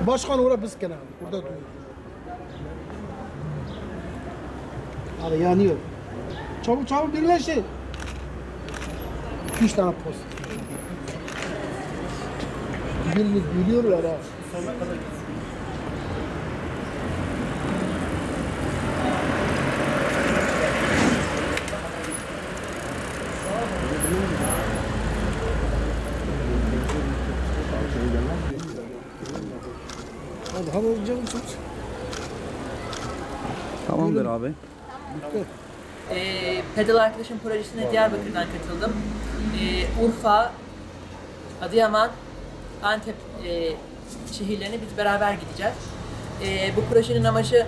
Başkan orada biz kenara. Orada duruyor. Abi yanıyor. Çabuk çabuk birleşin. 2-3 tane post. Gülüyorlar ha. Hadi hadi canım tut. Tamamdır abi. Pedal Arkadaşım projesine Diyarbakır'dan katıldım. Urfa, Adıyaman, Antep şehirlerine biz beraber gideceğiz. Bu projenin amacı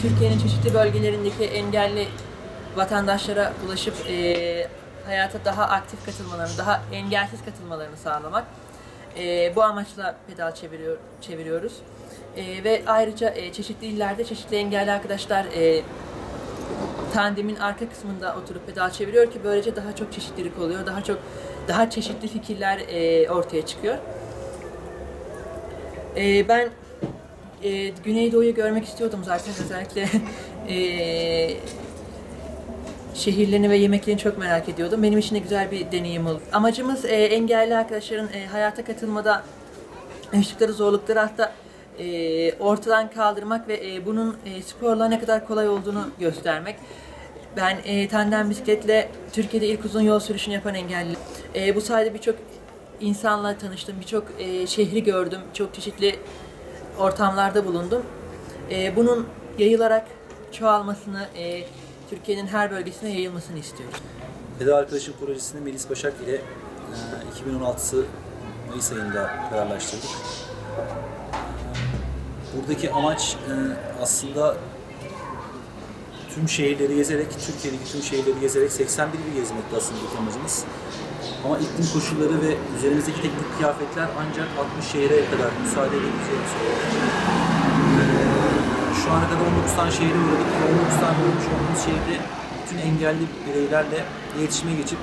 Türkiye'nin çeşitli bölgelerindeki engelli vatandaşlara ulaşıp hayata daha aktif katılmalarını, daha engelsiz katılmalarını sağlamak. Bu amaçla pedal çeviriyoruz. Ve ayrıca çeşitli illerde çeşitli engelli arkadaşlar tandemin arka kısmında oturup pedal çeviriyor ki böylece daha çok çeşitlilik oluyor, daha çeşitli fikirler ortaya çıkıyor. Ben Güneydoğu'yu görmek istiyordum zaten, özellikle şehirlerini ve yemeklerini çok merak ediyordum. Benim için de güzel bir deneyim oldu. Amacımız engelli arkadaşların hayata katılmada yaşadıkları zorlukları hatta ortadan kaldırmak ve bunun sporla ne kadar kolay olduğunu göstermek. Ben tandem bisikletle Türkiye'de ilk uzun yol sürüşünü yapan engelli. Bu sayede birçok insanla tanıştım, birçok şehri gördüm, çok çeşitli ortamlarda bulundum. Bunun yayılarak çoğalmasını, Türkiye'nin her bölgesine yayılmasını istiyoruz. Pedal Arkadaşım projesini Melis Başak ile 2016 Mayıs ayında kararlaştırdık. Buradaki amaç aslında tüm şehirleri gezerek, Türkiye'deki tüm şehirleri gezerek 81 il gezmekti aslında amacımız. Ama iklim koşulları ve üzerimizdeki teknik kıyafetler ancak 60 şehre kadar müsaade edebileceğini söyledi. Şu ana kadar 19 tane şehre uğradık ve 19 tane olmuş olduğumuz şehirde bütün engelli bireylerle iletişime geçip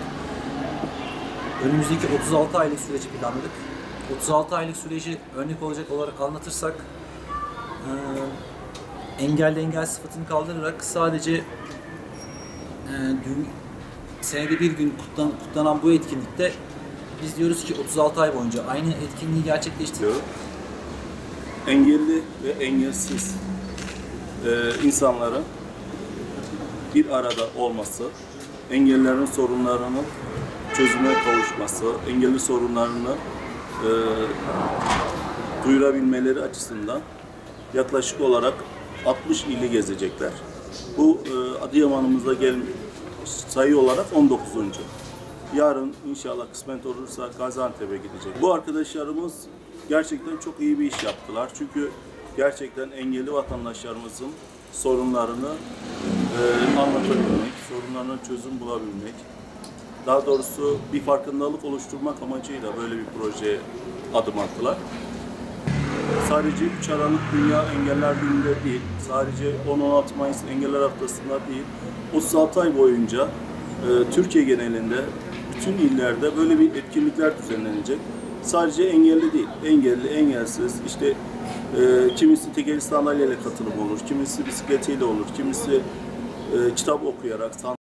önümüzdeki 36 aylık süreci planladık. 36 aylık süreci örnek olacak olarak anlatırsak engelli engel sıfatını kaldırarak sadece senede bir gün kutlanan bu etkinlikte biz diyoruz ki 36 ay boyunca aynı etkinliği gerçekleştiriyoruz. Engelli ve engelsiz insanların bir arada olması, engellilerin sorunlarının çözüme kavuşması, engelli sorunlarını duyurabilmeleri açısından yaklaşık olarak 60 ili gezecekler. Bu Adıyaman'ımızda sayı olarak 19. Yarın inşallah kısmet olursa Gaziantep'e gidecek. Bu arkadaşlarımız gerçekten çok iyi bir iş yaptılar. Çünkü gerçekten engelli vatandaşlarımızın sorunlarını anlatabilmek, sorunlarına çözüm bulabilmek, daha doğrusu bir farkındalık oluşturmak amacıyla böyle bir projeye adım attılar. Sadece 3 Aralık Dünya Engeller Günü'nde değil, sadece 10-16 Mayıs Engeller Haftası'nda değil, 36 ay boyunca Türkiye genelinde bütün illerde böyle bir etkinlikler düzenlenecek. Sadece engelli değil, engelli, engelsiz, işte kimisi tekerli sandalyeyle katılım olur, kimisi bisikletiyle olur, kimisi kitap okuyarak,